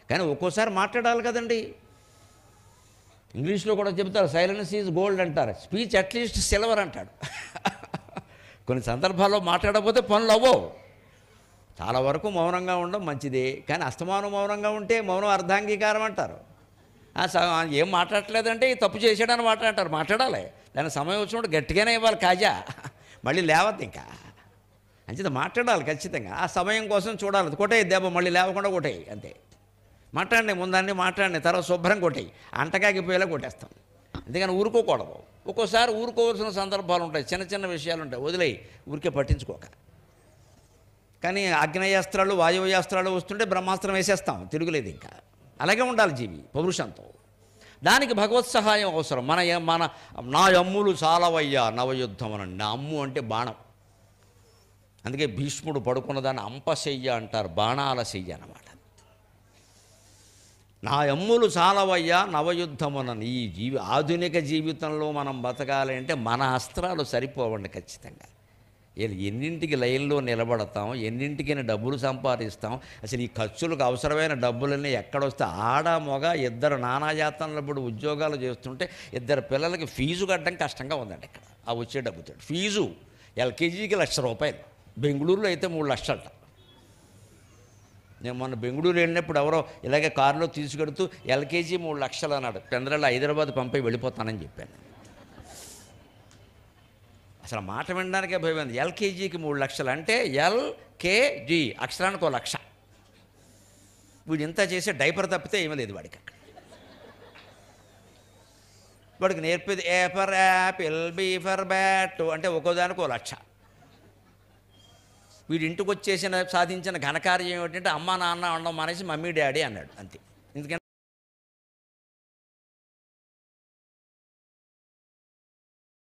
కానీ ఒక్కోసారి మాట్లాడాలి కదండి. ఇంగ్లీష్లో కూడా చెబుతారు సైలెన్స్ ఈజ్ గోల్డ్ అంటారు, స్పీచ్ అట్లీస్ట్ సిల్వర్ అంటాడు. కొన్ని సందర్భాల్లో మాట్లాడకపోతే పనులు అవ్వవు. చాలా వరకు మౌనంగా ఉండడం మంచిదే, కానీ అస్తమానం మౌనంగా ఉంటే మౌనం అర్ధాంగీకారం అంటారు. ఏం మాట్లాడలేదంటే ఈ తప్పు చేసాడని మాట్లాడతారు. మాట్లాడాలి, దాని సమయం వచ్చినప్పుడు గట్టిగానే ఇవ్వాలి కాజా, మళ్ళీ లేవద్దు ఇంకా. అంచేత మాట్లాడాలి ఖచ్చితంగా. ఆ సమయం కోసం చూడాలి. కొట్టేయి దెబ్బ, మళ్ళీ లేవకుండా కొట్టేయి అంతే. మాట్లాడండి, ముందాన్ని మాట్లాడండి, తర్వాత శుభ్రం కొట్టేయి, అంటకాగిపోయేలా కొట్టేస్తాం. అందుకని ఊరుకోకూడదు. ఒక్కోసారి ఊరుకోవాల్సిన సందర్భాలు ఉంటాయి, చిన్న చిన్న విషయాలు ఉంటాయి, వదిలేయి, ఊరికే పట్టించుకోక. కానీ ఆగ్నేయాస్త్రాలు వాయువ్యాస్త్రాలు వస్తుంటే బ్రహ్మాస్త్రం వేసేస్తాం, తిరుగులేదు ఇంకా. అలాగే ఉండాలి జీవి పౌరుషంతో. దానికి భగవత్ సహాయం అవసరం. మన నా అమ్ములు చాలవయ్యా నవయుద్ధం అనండి. నా అమ్ము అంటే బాణం. అందుకే భీష్ముడు పడుకున్న దాన్ని అంపశయ్య అంటారు, బాణాల శయ్య అన్నమాట. నా అమ్ములు చాలవయ్యా నవయుద్ధమునని. ఈ ఆధునిక జీవితంలో మనం బతకాలి అంటే మన అస్త్రాలు సరిపోవండి ఖచ్చితంగా. ఎన్నింటికి లైన్లో నిలబడతాం, ఎన్నింటికి డబ్బులు సంపాదిస్తాం, అసలు ఈ ఖర్చులకు అవసరమైన డబ్బులన్నీ ఎక్కడొస్తే ఆడ మొగ ఇద్దరు నానాయాతనలు ఇప్పుడు ఉద్యోగాలు చేస్తుంటే ఇద్దరు పిల్లలకి ఫీజు కట్టడం కష్టంగా ఉందండి ఇక్కడ. ఆ వచ్చే డబ్బుతో ఫీజు ఎల్కేజీకి ₹1,00,000, బెంగళూరులో అయితే 3 లక్షలట. నేను మొన్న బెంగళూరు వెళ్ళినప్పుడు ఎవరో ఇలాగే కారులో తీసుకెడుతూ ఎల్కేజీ 3 లక్షలు అన్నాడు. పెందరాళ్ళు హైదరాబాద్ పంపి వెళ్ళిపోతానని చెప్పాను. అసలు మాట వినడానికే భయం. ఎల్కేజీకి 3 లక్షలు అంటే ఎల్కేజీ అక్షరానికి 1 లక్ష. వీడు ఇంత చేసే డైపర్ తప్పితే ఏమీ లేదు వాడికి అక్కడ. వాడికి నేర్పేది A for apple, B for bat అంటే ఒక్కోదానికి 1 లక్ష. వీడి ఇంటికి వచ్చేసిన సాధించిన ఘనకార్యం ఏమిటంటే అమ్మ నాన్న అనడం మానేసి మమ్మీ డాడీ అన్నాడు అంతే. ఎందుకంటే